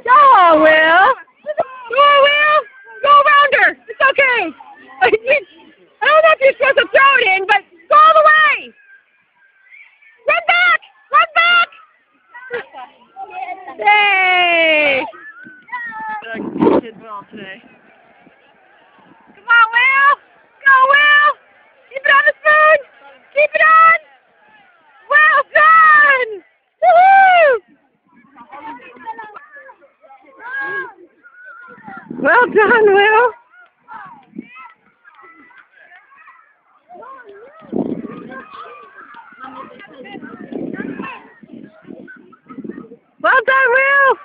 Go on, Will. Go on, Will. Go around her. It's okay. I don't know if you're supposed to throw it in, but go all the way. Run back. Run back. Yay. I did well today. Come on, Will. Go, Will. Keep it on the spoon. Keep it on. Well done. Woohoo. Well done, Will. Well done, Will.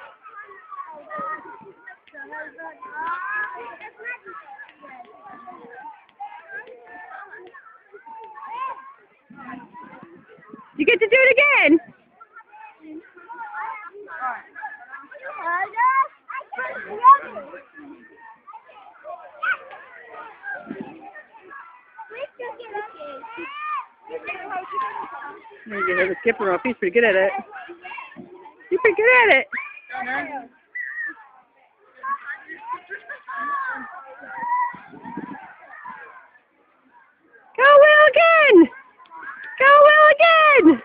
You get to do it again. Maybe there's a skipper off. He's pretty good at it. He's pretty good at it. Go, Will, again. Go, Will, again.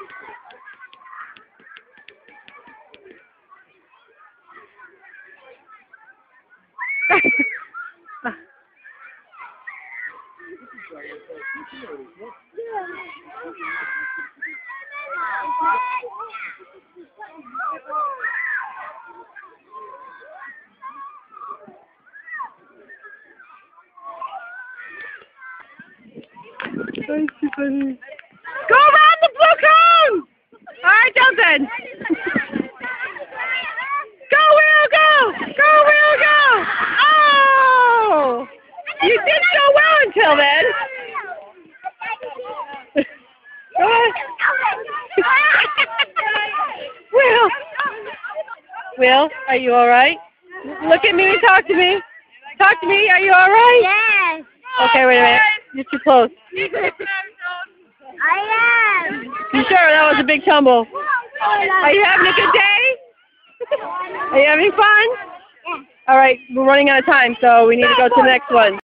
Thank you, buddy. Go around the blue cone! Alright, Delton. Go, Will, go! Go, Will, go! Oh! You did so well until then. Go ahead. Will, are you alright? Look at me and talk to me. Talk to me, are you alright? Yes. Okay, wait a minute. You're too close. I am. You sure that was a big tumble? Are you having a good day? Are you having fun? Yeah. Alright, we're running out of time, so we need to go to the next one.